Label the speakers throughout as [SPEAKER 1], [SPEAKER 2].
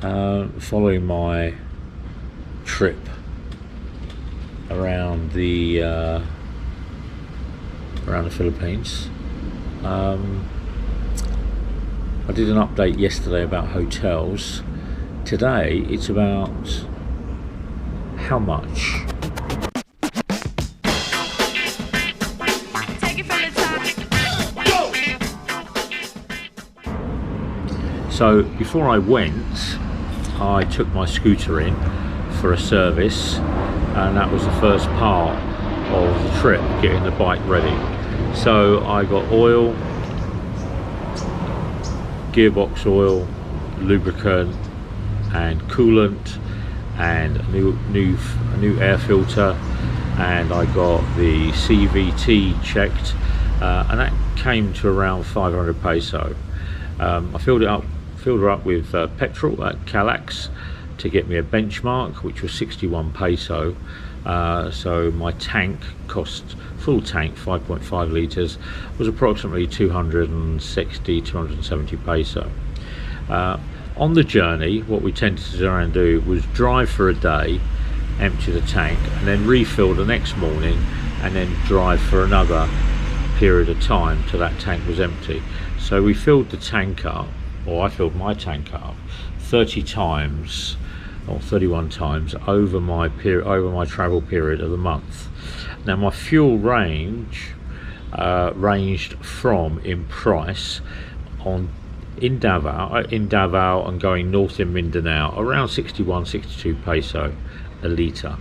[SPEAKER 1] following my trip around the Philippines. I did an update yesterday about hotels. Today it's about how much.
[SPEAKER 2] Take it from the top.
[SPEAKER 1] So before I went, I took my scooter in for a service, and that was the first part of the trip, getting the bike ready. So I got oil, gearbox oil, lubricant and coolant, and a new air filter, and I got the CVT checked, and that came to around 500 peso. I filled her up with petrol at Calax to get me a benchmark, which was 61 peso. So my tank cost, full tank 5.5 litres, was approximately 270 peso. On the journey, what we tended to try and do was drive for a day, empty the tank, and then refill the next morning, and then drive for another period of time till that tank was empty. So we filled the tank up, or I filled my tank up 30 times or 31 times over my travel period of the month. Now my fuel range ranged from, in price, in Davao and going north in Mindanao, around 62 peso a litre.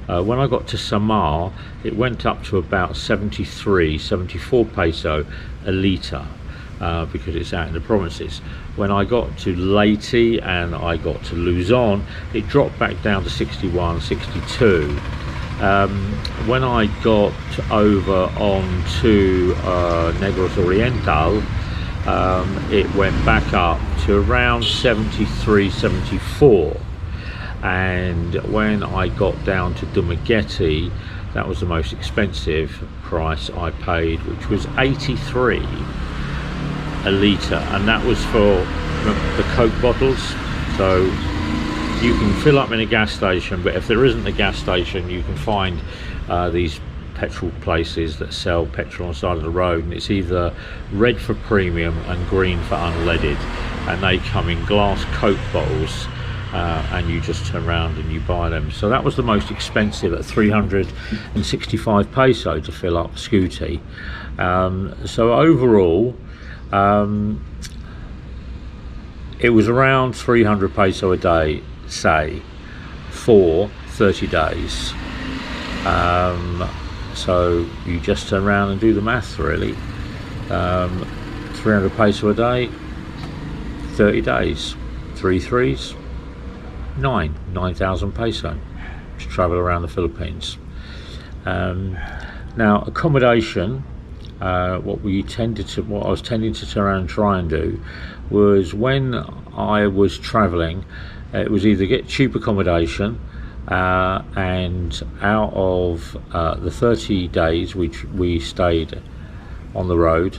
[SPEAKER 1] When I got to Samar, it went up to about 74 peso a litre, because it's out in the provinces. When I got to Leyte and I got to Luzon, it dropped back down to 61, 62. When I got over onto Negros Oriental, it went back up to around 73, 74. And when I got down to Dumaguete, that was the most expensive price I paid, which was 83 a litre, and that was for the Coke bottles. So you can fill up in a gas station, but if there isn't a gas station, you can find these petrol places that sell petrol on the side of the road, and it's either red for premium and green for unleaded, and they come in glass Coke bottles, and you just turn around and you buy them. So that was the most expensive, at 365 peso to fill up Scooty. So overall, it was around 300 peso a day, say, for 30 days. So you just turn around and do the math, really. 300 peso a day, 30 days, 3 threes, 9,000 peso to travel around the Philippines. Now accommodation, what I was tending to turn around and try and do was, when I was traveling, it was either get cheap accommodation, and out of the 30 days which we stayed on the road,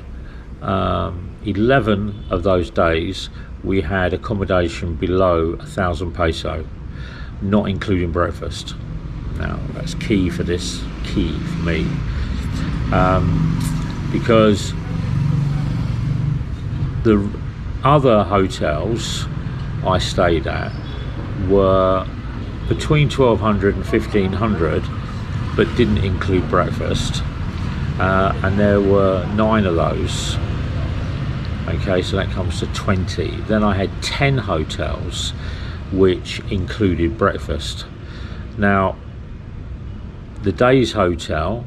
[SPEAKER 1] 11 of those days we had accommodation below 1,000 peso, not including breakfast. Now that's key for me, because the other hotels I stayed at were between 1,200 and 1,500, but didn't include breakfast, and there were 9 of those. Okay, so that comes to 20. Then I had 10 hotels which included breakfast. Now the Days Hotel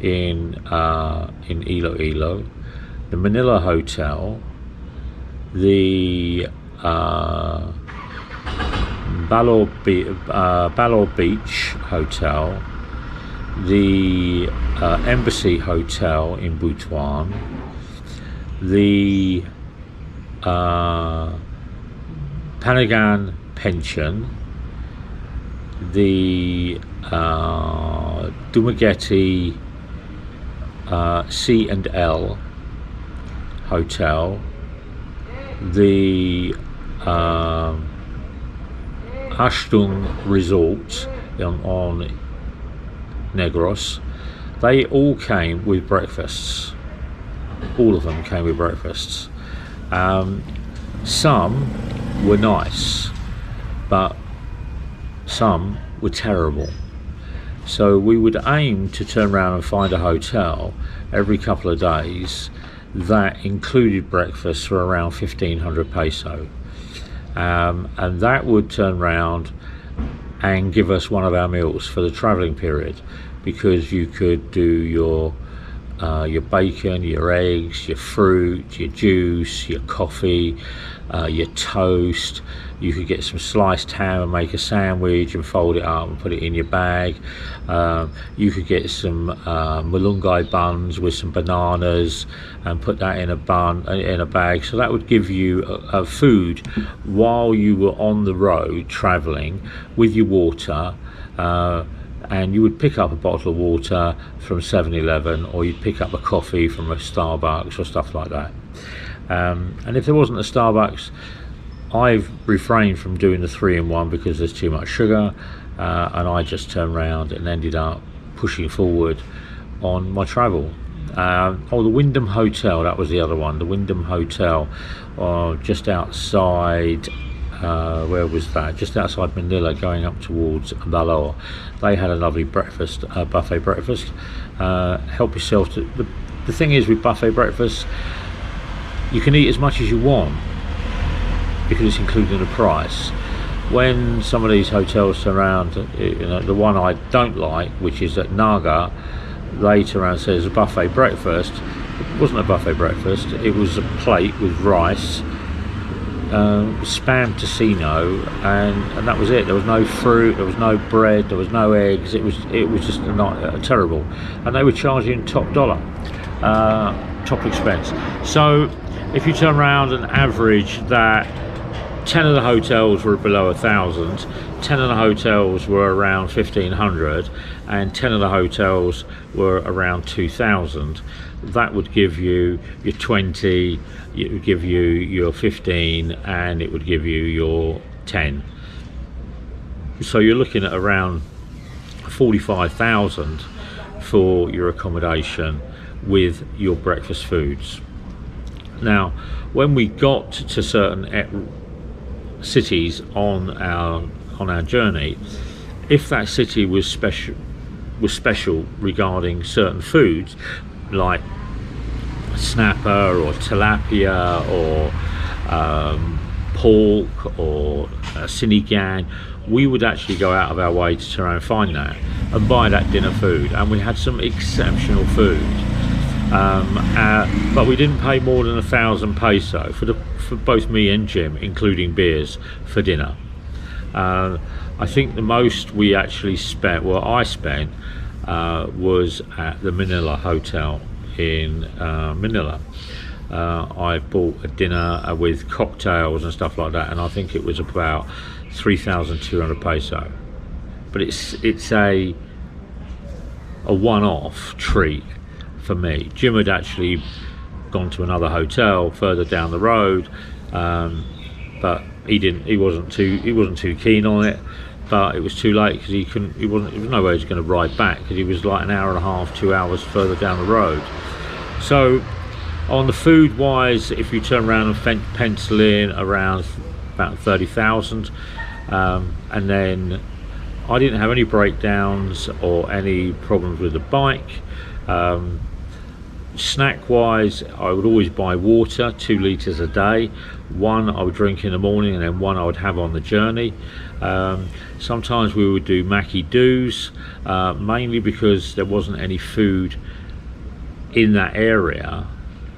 [SPEAKER 1] in Iloilo, the Manila Hotel, the Balor Beach Hotel, the Embassy Hotel in Butuan, the Panagan Pension, the Dumaguete C&L Hotel, the Ashtung resort on Negros, they all came with breakfasts. All of them came with breakfasts. Some were nice, but some were terrible. So we would aim to turn around and find a hotel every couple of days that included breakfast for around 1,500 peso. And that would turn around and give us one of our meals for the travelling period, because you could do your bacon, your eggs, your fruit, your juice, your coffee, your toast. You could get some sliced ham and make a sandwich and fold it up and put it in your bag. You could get some malunggay buns with some bananas and put that in a bag. So that would give you a food while you were on the road travelling, with your water. And you would pick up a bottle of water from 7-Eleven, or you'd pick up a coffee from a Starbucks or stuff like that. And if there wasn't a Starbucks, I've refrained from doing the 3-in-1 because there's too much sugar, and I just turned around and ended up pushing forward on my travel. The Wyndham Hotel, that was the other one, the Wyndham Hotel, just outside, where was that? Just outside Manila, going up towards Davao. They had a lovely breakfast, buffet breakfast. Help yourself to. The thing is with buffet breakfast, you can eat as much as you want because it's included in the price. When some of these hotels turn around, the one I don't like, which is at Naga, they turn around and say there's a buffet breakfast. It wasn't a buffet breakfast. It was a plate with rice, spam tocino, and that was it. There was no fruit, there was no bread, there was no eggs. It was just terrible, and they were charging top dollar, top expense. So if you turn around and average that, 10 of the hotels were below 1,000, 10 of the hotels were around 1,500, and 10 of the hotels were around 2,000. That would give you your 20, it would give you your 15, and it would give you your 10. So you're looking at around 45,000 for your accommodation with your breakfast foods. Now, when we got to certain cities on our journey, if that city was special regarding certain foods like snapper or tilapia or pork or sinigang, we would actually go out of our way to try and find that and buy that dinner food, and we had some exceptional food. But we didn't pay more than 1,000 peso for both me and Jim, including beers, for dinner. I think the most we actually spent, I spent, was at the Manila Hotel in Manila. I bought a dinner with cocktails and stuff like that, and I think it was about 3,200 peso. But it's a one-off treat for me. Jim had actually gone to another hotel further down the road, but he wasn't too keen on it. But it was too late because there was no way he was going to ride back, because he was like an hour and a half, 2 hours further down the road. So on the food wise, if you turn around and pencil in around about 30,000, and then I didn't have any breakdowns or any problems with the bike. Snack wise, I would always buy water, 2 litres a day. One I would drink in the morning, and then one I would have on the journey. Sometimes we would do Mackie Doos, mainly because there wasn't any food in that area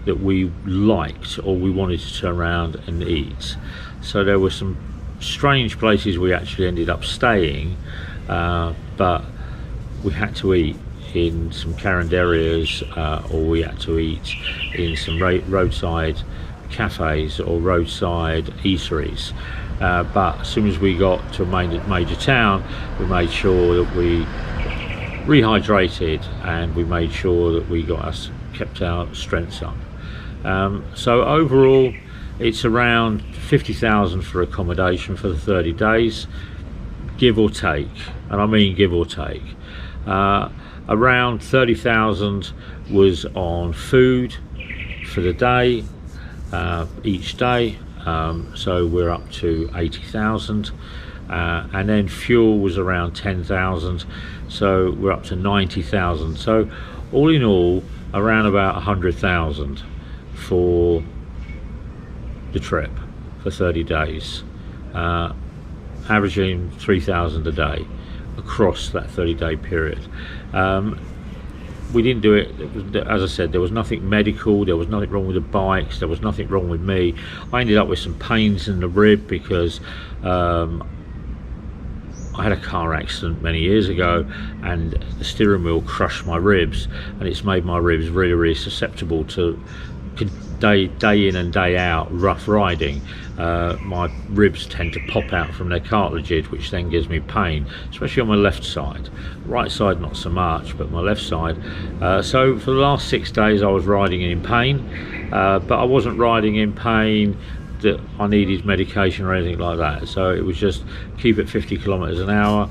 [SPEAKER 1] that we liked or we wanted to turn around and eat. So there were some strange places we actually ended up staying, but we had to eat in some caranderias, or we had to eat in some roadside cafes or roadside eateries. But as soon as we got to a major town, we made sure that we rehydrated, and we made sure that we kept our strengths up. So overall, it's around 50,000 for accommodation for the 30 days. give or take, and I mean give or take. Around 30,000 was on food for the day, each day, so we're up to 80,000, and then fuel was around 10,000, so we're up to 90,000. So all in all, around about 100,000 for the trip for 30 days, averaging 3,000 a day across that 30-day period. We didn't do it, as I said, there was nothing medical, there was nothing wrong with the bikes, there was nothing wrong with me. I ended up with some pains in the rib because I had a car accident many years ago, and the steering wheel crushed my ribs, and it's made my ribs really, really susceptible to day in and day out rough riding. My ribs tend to pop out from their cartilages, which then gives me pain, especially on my left side. Right side not so much, but my left side. So for the last 6 days I was riding in pain, but I wasn't riding in pain that I needed medication or anything like that. So it was just keep it 50 kilometers an hour.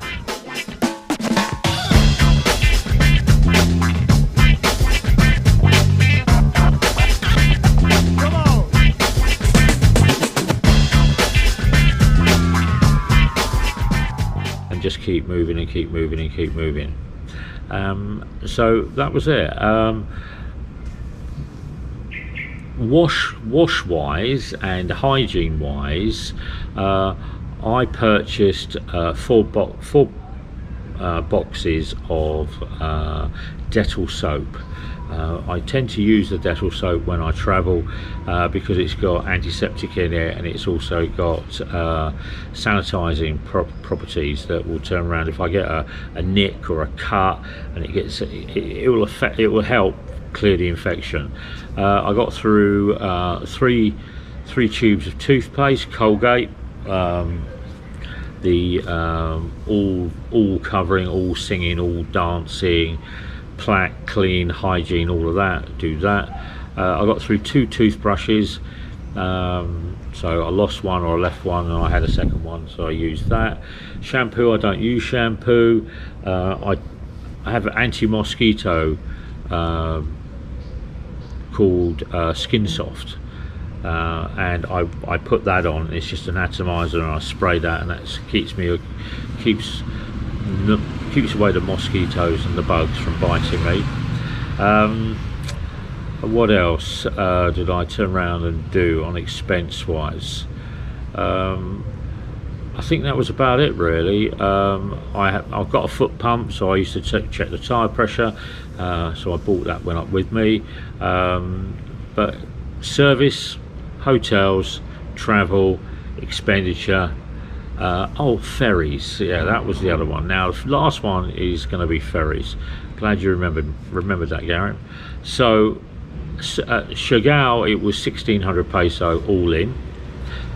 [SPEAKER 1] And just keep moving and keep moving and keep moving. So that was it. Wash wise and hygiene wise, I purchased four boxes of Dettol soap. I tend to use the Dettol soap when I travel because it's got antiseptic in it, and it's also got sanitizing properties that will turn around if I get a nick or a cut, and it will help clear the infection. I got through three tubes of toothpaste, Colgate, the all covering, all singing, all dancing, plaque, clean, hygiene, all of that. Do that. I got through 2 toothbrushes, so I lost one or I left one and I had a second one, so I used that. Shampoo, I don't use shampoo. I have an anti-mosquito called Skin Soft, and I put that on. It's just an atomizer, and I spray that, and that keeps away the mosquitoes and the bugs from biting me. What else did I turn around and do on expense wise? I think that was about it really. I've got a foot pump, so I used to check the tyre pressure, so I bought that one up with me. But service, hotels, travel, expenditure, ferries, yeah, that was the other one. Now the last one is going to be ferries. Glad you remembered that, Garrett. So at Chagall it was 1,600 peso all in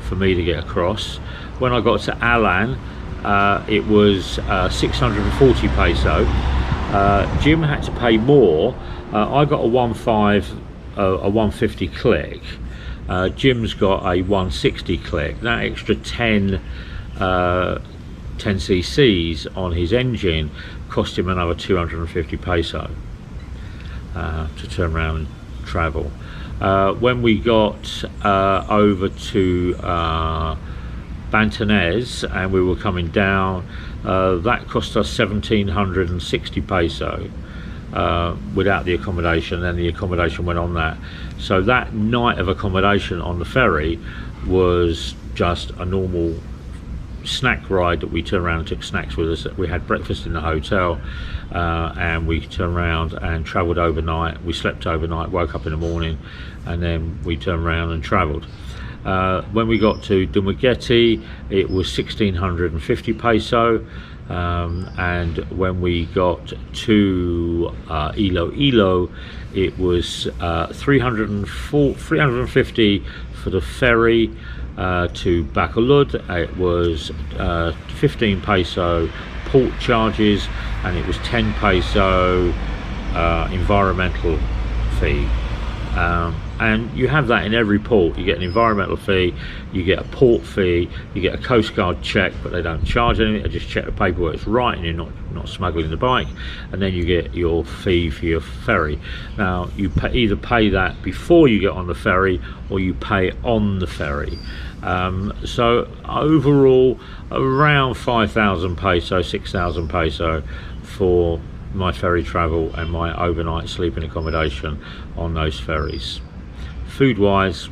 [SPEAKER 1] for me to get across. When I got to Alan, it was 640 peso. Jim had to pay more. I got a 150 click. Jim's got a 160 click. That extra 10 cc's on his engine cost him another 250 peso to turn around and travel. When we got over to Bantanez and we were coming down, that cost us 1,760 peso without the accommodation, and the accommodation went on that. So that night of accommodation on the ferry was just a normal snack ride that we turned around and took snacks with us. We had breakfast in the hotel, and we turned around and travelled overnight. We slept overnight, woke up in the morning, and then we turned around and travelled. When we got to Dumaguete, it was 1,650 peso, and when we got to Iloilo, it was 350 for the ferry to Bacolod. It was 15 peso port charges, and it was 10 peso environmental fee. and you have that in every port. You get an environmental fee, you get a port fee, you get a Coast Guard check, but they don't charge anything. They just check the paperwork's right and you're not smuggling the bike, and then you get your fee for your ferry. Now you either pay that before you get on the ferry or you pay on the ferry. So overall around 5,000 peso, 6,000 peso for my ferry travel and my overnight sleeping accommodation on those ferries. Food wise,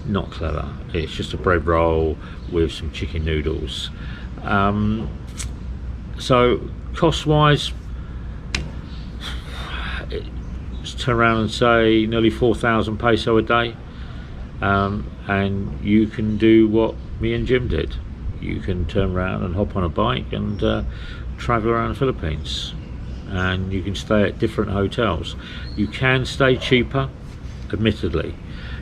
[SPEAKER 1] not clever. It's just a bread roll with some chicken noodles. So cost wise, let's turn around and say nearly 4,000 peso a day, and you can do what me and Jim did. You can turn around and hop on a bike and travel around the Philippines, and you can stay at different hotels. You can stay cheaper, admittedly.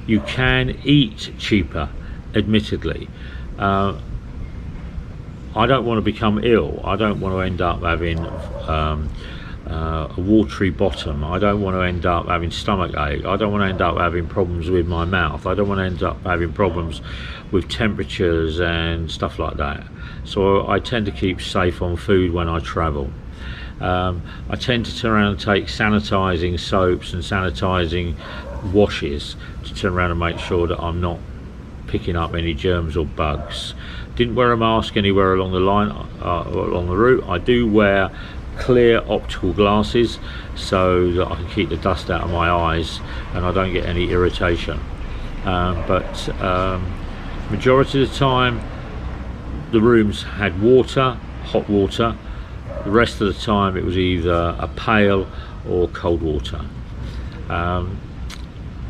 [SPEAKER 1] You can eat cheaper, admittedly. I don't want to become ill. I don't want to end up having a watery bottom. I don't want to end up having stomach ache. I don't want to end up having problems with my mouth. I don't want to end up having problems with temperatures and stuff like that. So I tend to keep safe on food when I travel. I tend to turn around and take sanitizing soaps and sanitizing washes to turn around and make sure that I'm not picking up any germs or bugs. Didn't wear a mask anywhere along the line, along the route. I do wear clear optical glasses so that I can keep the dust out of my eyes and I don't get any irritation. But majority of the time the rooms had water, hot water. The rest of the time it was either a pail or cold water.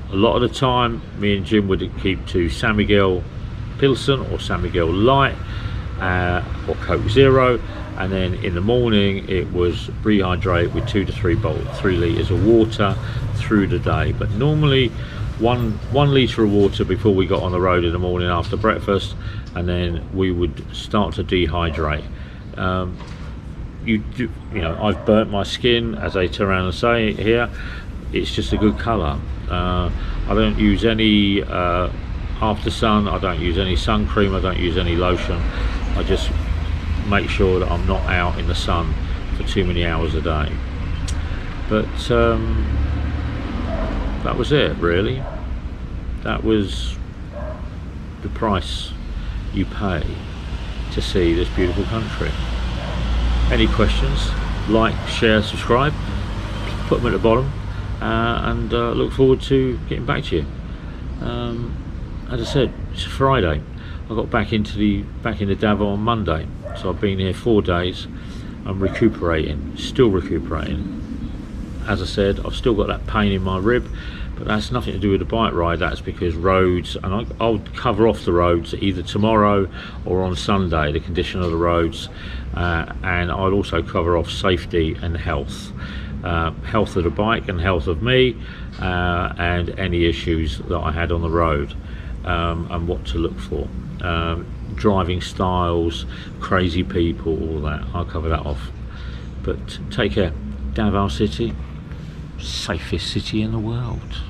[SPEAKER 1] A lot of the time me and Jim would keep to San Miguel Pilsen or San Miguel Light or Coke Zero, and then in the morning it was rehydrate with 2 to 3 litres of water through the day. But normally one litre of water before we got on the road in the morning after breakfast, and then we would start to dehydrate. You know, I've burnt my skin, as they turn around and say here. It's just a good colour. I don't use any after sun, I don't use any sun cream, I don't use any lotion. I just make sure that I'm not out in the sun for too many hours a day. But that was it, really. That was the price you pay to see this beautiful country. Any questions, like, share, subscribe, put them at the bottom, and look forward to getting back to you. As I said, it's Friday. I got back into Davao on Monday, so I've been here 4 days. I'm recuperating, still recuperating. As I said, I've still got that pain in my rib, but that's nothing to do with the bike ride. That's because roads, and I'll cover off the roads either tomorrow or on Sunday, the condition of the roads, and I'll also cover off safety and health. Health of the bike and health of me, and any issues that I had on the road, and what to look for. Driving styles, crazy people, all that. I'll cover that off. But take care. Davao City, safest city in the world.